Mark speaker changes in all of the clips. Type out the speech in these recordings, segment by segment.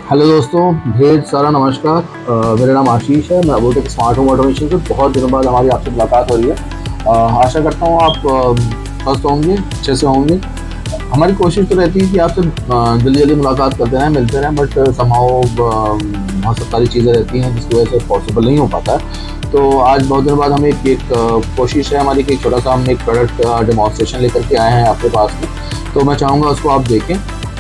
Speaker 1: Hello दोस्तों, ढेर सारा नमस्कार। मेरा नाम आशीष है। मैं अबोटेक स्मार्ट होम ऑटोमेशन से बहुत दिनों बाद हमारी आपसे मुलाकात हो रही है। आशा करता हूँ आप स्वस्थ होंगे, अच्छे से होंगे। हमारी कोशिश तो रहती है कि आपसे जल्दी जल्दी मुलाकात करते रहें, मिलते रहें, बट समहाउ बहुत सारी चीज़ें रहती हैं जिसकी वजह से पॉसिबल नहीं हो पाता है। तो आज बहुत दिनों बाद हम एक कोशिश है हमारी कि एक छोटा सा हम एक प्रोडक्ट डेमोन्स्ट्रेशन लेकर के आए हैं आपके पास में। तो मैं चाहूँगा उसको आप देखें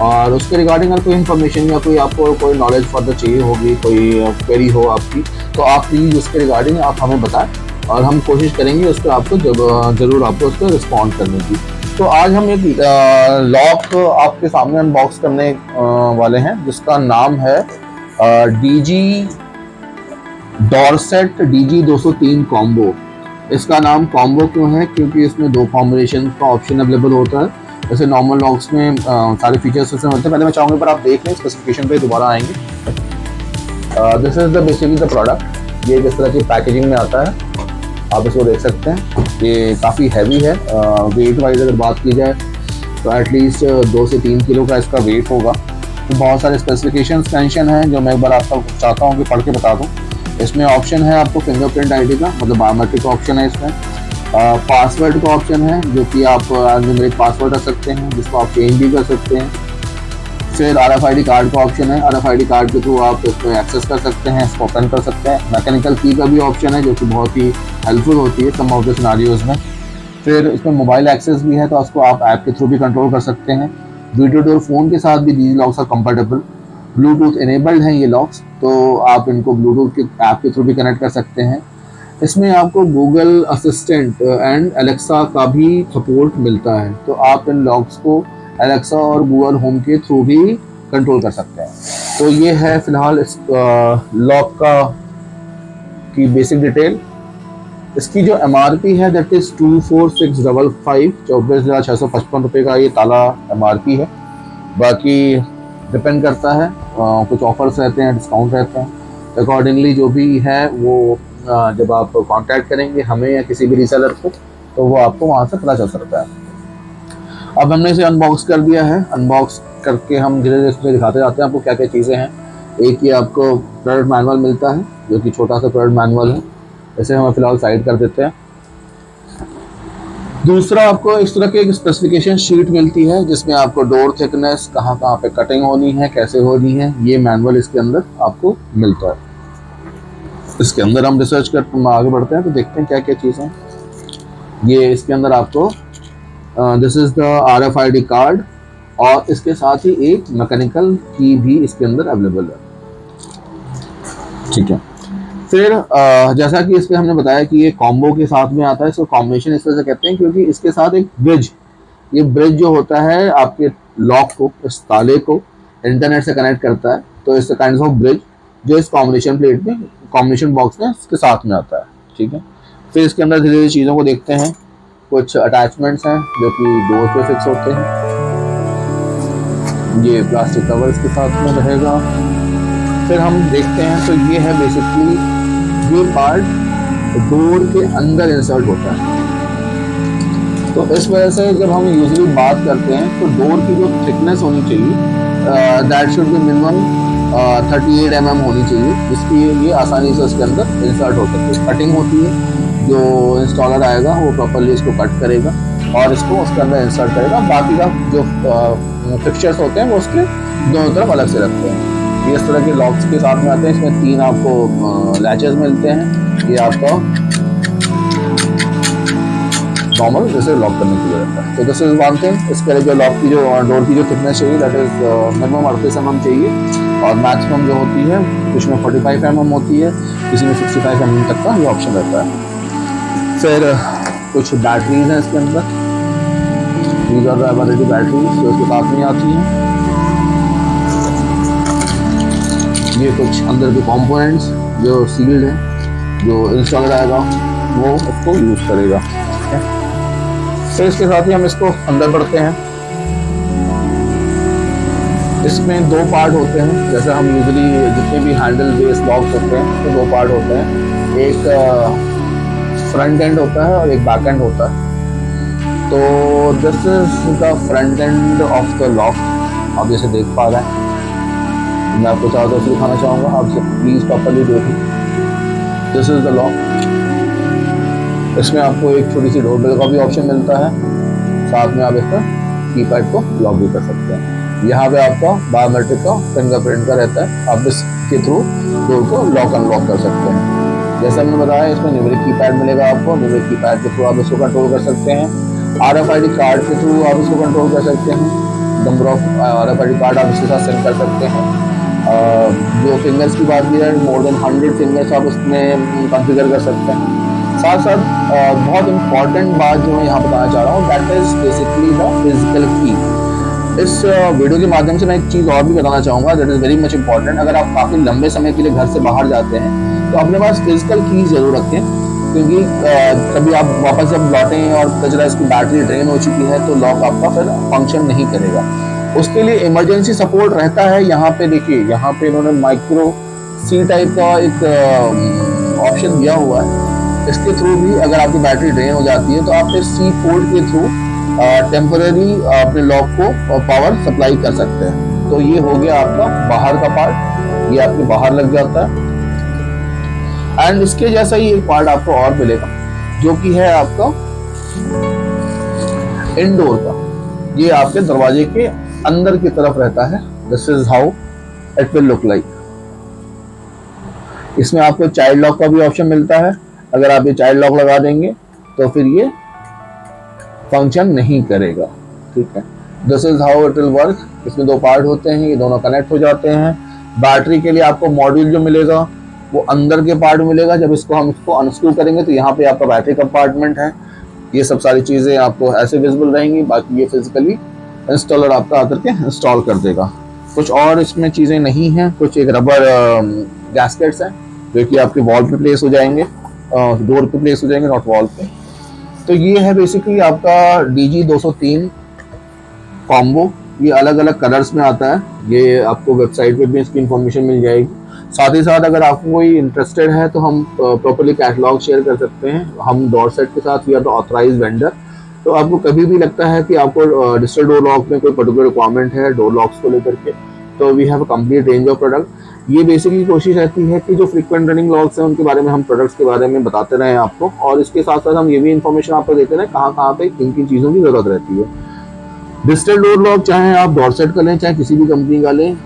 Speaker 1: और उसके रिगार्डिंग अगर कोई इन्फॉर्मेशन या कोई आपको कोई नॉलेज फर्दर चाहिए होगी, कोई क्वेरी हो आपकी, तो आप प्लीज़ उसके रिगार्डिंग आप हमें बताएं और हम कोशिश करेंगे उस पर आपको ज़रूर आपको उस पर रिस्पॉन्ड करने की। तो आज हम एक लॉक आपके सामने अनबॉक्स करने वाले हैं जिसका नाम है DG डॉर्सेट DG203 कॉम्बो। इसका नाम कॉम्बो क्यों है? क्योंकि इसमें दो कॉम्बिनेशन का ऑप्शन अवेलेबल होता है। जैसे नॉर्मल लॉक्स में सारे फीचर्स उसमें मिलते हैं। पहले मैं चाहूँगा पर आप देख लें, स्पेसिफिकेशन पे दोबारा आएंगे। This is the basically the product. ये किस तरह की पैकेजिंग में आता है आप इसको देख सकते हैं। ये काफ़ी हैवी है। वेट वाइज अगर बात की जाए तो एटलीस्ट 2 से 3 किलो का इसका वेट होगा। तो बहुत सारे स्पेसिफिकेशंस मेंशन हैं जो मैं एक बार आपको चाहता हूँ कि पढ़ के बता दूँ। इसमें ऑप्शन है आपको फिंगरप्रिंट आईडी का, मतलब बायोमेट्रिक का ऑप्शन है इसमें। पासवर्ड का ऑप्शन है जो कि आप न्यूमेरिक पासवर्ड रख सकते हैं, जिसको आप चेंज भी कर सकते हैं। फिर RFID कार्ड का ऑप्शन है। RFID कार्ड के थ्रू आप इसमें एक्सेस कर सकते हैं, इसको ओपन कर सकते हैं। मैकेनिकल की का भी ऑप्शन है जो कि बहुत ही हेल्पफुल होती है सम ऑफ द सिनेरियोज में। फिर इसमें मोबाइल एक्सेस भी है, तो उसको आप ऐप के थ्रू भी कंट्रोल कर सकते हैं। वीडियो डोर फ़ोन के साथ भी these locks are comfortable. Bluetooth enabled हैं ये लॉक्स, तो आप इनको ब्लूटूथ के ऐप के थ्रू भी कनेक्ट कर सकते हैं। इसमें आपको गूगल असिस्टेंट एंड एलेक्सा का भी सपोर्ट मिलता है, तो आप इन लॉक्स को एलेक्सा और गूगल होम के थ्रू भी कंट्रोल कर सकते हैं। तो ये है फिलहाल इस लॉक का की बेसिक डिटेल। इसकी जो MRP है दैट इज़ 24655, 24,655 रुपये का ये ताला MRP है। बाकी डिपेंड करता है, कुछ ऑफर्स रहते हैं, डिस्काउंट रहते हैं, अकॉर्डिंगली जो भी है वो जब आप कांटेक्ट करेंगे हमें या किसी भी रीसेलर को, तो वो आपको वहाँ से पता चल सकता है। अब हमने इसे अनबॉक्स कर दिया है। अनबॉक्स करके हम धीरे धीरे इसमें दिखाते जाते हैं आपको क्या क्या चीज़ें हैं। एक ये आपको प्रोडक्ट मैनुअल मिलता है जो कि छोटा सा प्रोडक्ट मैनुअल है। इसे हम फिलहाल साइड कर देते हैं। दूसरा, आपको इस तरह की एक स्पेसिफिकेशन शीट मिलती है जिसमें आपको डोर थिकनेस, कहाँ कहाँ पे कटिंग होनी है, कैसे होनी है, ये मैनुअल इसके अंदर आपको मिलता है। इसके अंदर हम रिसर्च कर आगे बढ़ते हैं तो देखते हैं क्या क्या चीज़ें हैं। ये इसके अंदर आपको this is the RFID card और इसके साथ ही एक मैकेनिकल की भी इसके अंदर अवेलेबल है। ठीक है। फिर जैसा कि इस पर हमने बताया कि ये कॉम्बो के साथ में आता है, इसको कॉम्बिनेशन इस वजह से कहते हैं क्योंकि इसके साथ एक ब्रिज, ये ब्रिज जो होता है आपके लॉक को, इस ताले को इंटरनेट से कनेक्ट करता है। तो इस काइंड ऑफ ब्रिज जो इस कॉम्बिनेशन प्लेट में, कॉम्बिनेशन बॉक्स में इसके साथ में आता है। ठीक है। फिर इसके अंदर धीरे धीरे चीज़ों को देखते हैं। कुछ अटैचमेंट्स हैं जो कि डोर पे फिक्स होते हैं। ये प्लास्टिक कवर इसके साथ में रहेगा। फिर हम देखते हैं तो ये है बेसिकली ये पार्ट डोर के अंदर इंसर्ट होता है। तो इस वजह से जब हम यूजुअली बात करते हैं तो डोर की जो थिकनेस होनी चाहिए that should be minimum 38 mm होनी चाहिए, जिसकी ये आसानी से उसके अंदर इंसर्ट हो सकती है। कटिंग होती है, जो इंस्टॉलर आएगा वो प्रॉपर्ली इसको कट करेगा और इसको उसके अंदर इंसर्ट करेगा। बाकी का जो फिक्चर्स होते हैं वो उसके दोनों तरफ अलग से रखते हैं। ये इस तरह के लॉक्स के साथ में आते हैं। इसमें 3 आपको लैचेस मिलते हैं। ये आपका नॉर्मल जैसे लॉक करने के लिए रहता है। तो दिस इज वन थिंग। इसके जो लॉक की जो डोर की जो थिकनेस चाहिए दैट इज मिनिमम 38 mm चाहिए और मैक्सिमम जो होती है कुछ में 45 mm होती है, किसी में 65 mm तक का ये ऑप्शन रहता है। फिर कुछ बैटरीज हैं इसके अंदर। These are the average batteries जो इसके साथ में आती हैं। ये कुछ अंदर के कंपोनेंट्स जो सील्ड हैं, जो इंस्टॉलर आएगा वो उसको यूज़ करेगा। फिर इसके साथ ही हम इसको अंदर बढ़ते हैं। इसमें 2 पार्ट होते हैं। जैसे हम यूजुअली जितने भी हैंडल बेस लॉक्स होते हैं तो 2 पार्ट होते हैं। एक फ्रंट एंड होता है और एक बैक एंड होता है। तो this is the front end of the lock. आप जैसे देख पा रहे हैं मैं आपको चारों तरफ से दिखाना चाहूँगा, आप प्लीज़ प्रॉपरली देखें। This is the lock. इसमें आपको एक छोटी सी डोरबेल का भी ऑप्शन मिलता है, साथ में आप इसका कीपैड को लॉक भी कर सकते हैं। यहाँ पे आपका बायोमेट्रिक का फिंगरप्रिंट का रहता है, आप इसके थ्रू डोर को लॉक अनलॉक कर सकते हैं। जैसे हमने बताया, इसमें न्यूमेरिक कीपैड मिलेगा आपको, न्यूमेरिक कीपैड के थ्रू आप इसको कंट्रोल कर सकते हैं। RFID कार्ड के थ्रू आप इसको कंट्रोल कर सकते हैं, नंबर ऑफ RFID कार्ड आप इसके साथ सेंड कर सकते हैं। जो फिंगर्स की बात की जाए, मोर देन 100 फिंगर्स आप उसमें कॉन्फ़िगर कर सकते हैं। साथ साथ बहुत इंपॉर्टेंट बात जो मैं यहाँ बताना चाह रहा हूँ, that is basically the physical की। इस वीडियो के माध्यम से मैं एक चीज़ और भी बताना चाहूँगा, that is very much important. अगर आप काफ़ी लंबे समय के लिए घर से बाहर जाते हैं तो अपने पास फिजिकल की ज़रूर रखें, क्योंकि कभी आप वापस जब लौटें और पता चला इसकी बैटरी ड्रेन हो चुकी है तो लॉक आपका फिर फंक्शन नहीं करेगा। उसके लिए इमरजेंसी सपोर्ट रहता है। यहाँ पे देखिए, यहाँ पे इन्होंने माइक्रो सी टाइप का एक ऑप्शन दिया हुआ है। इसके थ्रू भी अगर आपकी बैटरी ड्रेन हो जाती है तो आप फिर सी पोर्ट के थ्रू टेम्पररी अपने लॉक को पावर सप्लाई कर सकते हैं। तो ये हो गया आपका बाहर का पार्ट, ये आपके बाहर लग जाता है। एंड इसके जैसा ही एक पार्ट आपको और मिलेगा, जो कि है आपका इंडोर का। ये आपके दरवाजे के अंदर की तरफ रहता है। This is how it will look like. इसमें आपको चाइल्ड लॉक का भी ऑप्शन मिलता है। अगर आप ये चाइल्ड लॉक लगा देंगे तो फिर ये फंक्शन नहीं करेगा, ठीक है। This is how it will work. इसमें दो पार्ट होते हैं, ये दोनों कनेक्ट हो जाते हैं। बैटरी के लिए आपको मॉड्यूल जो मिलेगा वो अंदर के पार्ट मिलेगा। जब हम इसको अनस्क्रू करेंगे तो यहाँ पे आपका बैटरी कंपार्टमेंट है। ये सब सारी चीज़ें आपको ऐसे विजिबल रहेंगी, बाकी ये फिजिकली इंस्टॉलर आपका आकर के इंस्टॉल कर देगा। कुछ और इसमें चीज़ें नहीं हैं। कुछ एक रबर गैस्केट्स हैं जो कि आपके वॉल पे प्लेस हो जाएंगे, डोर पे प्लेस हो जाएंगे, नॉट वॉल पे। तो ये है बेसिकली आपका DG203 कॉम्बो। ये अलग अलग कलर्स में आता है। ये आपको वेबसाइट पे भी इसकी इंफॉर्मेशन मिल जाएगी। साथ ही साथ अगर आपको कोई इंटरेस्टेड है तो हम प्रॉपर्ली कैटलॉग शेयर कर सकते हैं। हम डोरसेट के साथ, we are the authorised vendor. तो आपको कभी भी लगता है कि आपको डिजिटल डोर लॉक में कोई पर्टिकुलर रिक्वायरमेंट है डोर लॉक्स को लेकर के, तो we have a complete range of product. ये बेसिकली कोशिश रहती है कि जो फ्रीक्वेंट रनिंग लॉक्स हैं उनके बारे में हम प्रोडक्ट्स के बारे में बताते रहें आपको, और इसके साथ साथ हम ये भी इन्फॉर्मेशन आपको देते रहें कहाँ पे किन किन चीज़ों की जरूरत रहती है। डिजिटल डोर लॉक चाहे आप डोरसेट का लें चाहे किसी भी कंपनी का लें,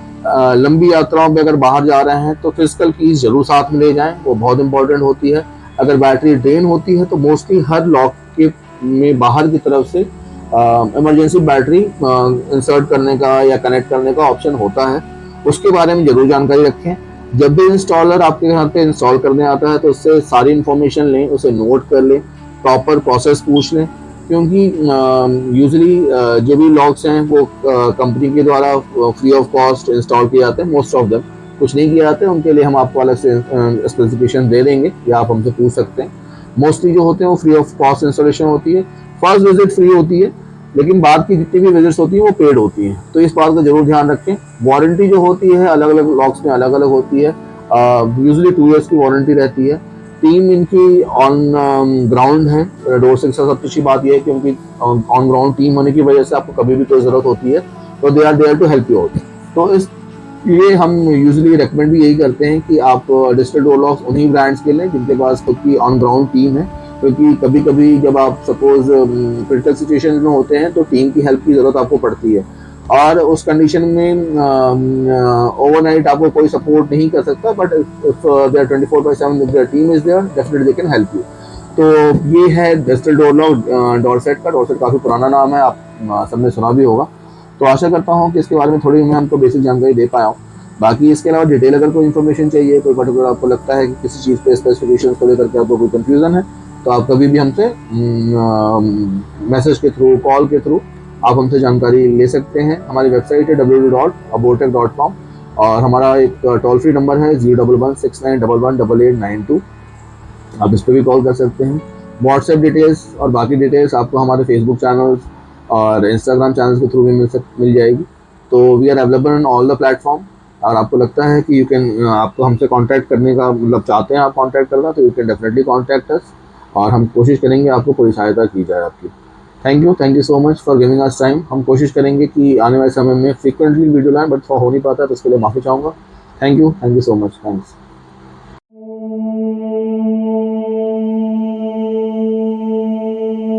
Speaker 1: लंबी यात्राओं में अगर बाहर जा रहे हैं तो फिजिकल कीज जरूर साथ में ले जाएं, वो बहुत इंपॉर्टेंट होती है। अगर बैटरी ड्रेन होती है तो मोस्टली हर लॉक के में बाहर की तरफ से इमरजेंसी बैटरी इंसर्ट करने का या कनेक्ट करने का ऑप्शन होता है, उसके बारे में जरूर जानकारी रखें। जब भी इंस्टॉलर आपके घर पे इंस्टॉल करने आता है तो उससे सारी इन्फॉर्मेशन लें, उसे नोट कर लें, प्रॉपर प्रोसेस पूछ लें, क्योंकि यूजुअली जो भी लॉक्स हैं वो कंपनी के द्वारा फ्री ऑफ कॉस्ट इंस्टॉल किए जाते हैं। मोस्ट ऑफ देम कुछ नहीं किए जाते, उनके लिए हम आपको अलग से स्पेसिफिकेशन दे देंगे या आप हमसे पूछ सकते हैं। मोस्टली जो होते हैं वो फ्री ऑफ कॉस्ट इंस्टॉलेशन होती है। फर्स्ट विजिट फ्री होती है, लेकिन बाद की जितनी भी विजिट्स होती हैं वो पेड होती हैं, तो इस बात का जरूर ध्यान रखें। वारंटी जो होती है अलग अलग लॉक्स में अलग अलग होती है। यूजुअली 2 years की वारंटी रहती है। टीम इनकी ऑन ग्राउंड है। डोरसेट से सबसे अच्छी बात यह है कि उनकी ऑन ग्राउंड टीम होने की वजह से आपको कभी भी कोई ज़रूरत होती है तो they are there to help you out. तो इस ये हम यूजुअली रेकमेंड भी यही करते हैं कि आप डिजिटल डोर लॉक्स उन्हीं ब्रांड्स के लें जिनके पास खुद की ऑन ग्राउंड टीम है, क्योंकि कभी कभी जब आप सपोज क्रिटिकल सिचुएशन में होते हैं तो टीम की हेल्प की ज़रूरत आपको पड़ती है, और उस कंडीशन में ओवरनाइट आपको कोई सपोर्ट नहीं कर सकता, but if there 24/7 if there team is there definitely they can help you. तो ये है डिजिटल डोर लॉक डोरसेट का। डोरसेट काफ़ी पुराना नाम है, आप सबने सुना भी होगा। तो आशा करता हूँ कि इसके बारे में थोड़ी मैं हमको बेसिक जानकारी दे पाया हूँ। बाकी इसके अलावा डिटेल अगर कोई इन्फॉर्मेशन चाहिए, कोई पर्टिकुलर आपको लगता है कि किसी चीज़ पे स्पेसिफिकेशन को लेकर के आपको कोई कंफ्यूजन है, तो आप कभी भी हमसे मैसेज के थ्रू, कॉल के थ्रू आप हमसे जानकारी ले सकते हैं। हमारी वेबसाइट है www.abotech.com और हमारा एक टोल फ्री नंबर है 01169118892। आप इस पर भी कॉल कर सकते हैं। व्हाट्सएप डिटेल्स और बाकी डिटेल्स आपको हमारे फेसबुक चैनल्स और इंस्टाग्राम चैनल्स के थ्रू भी मिल जाएगी। तो we are available on all the platform. और आपको लगता है कि यू कैन आपको हमसे कांटेक्ट करने का मतलब चाहते हैं आप कांटेक्ट करना, तो यू कैन डेफिनेटली कांटेक्ट अस, और हम कोशिश करेंगे आपको पूरी सहायता की जाए आपकी। Thank you so much for giving us time. हम कोशिश करेंगे कि आने वाले समय में फ्रीक्वेंटली वीडियो लाएं, बट हो नहीं पाता तो इसके लिए माफ़ी चाहूँगा। Thank you so much, thanks.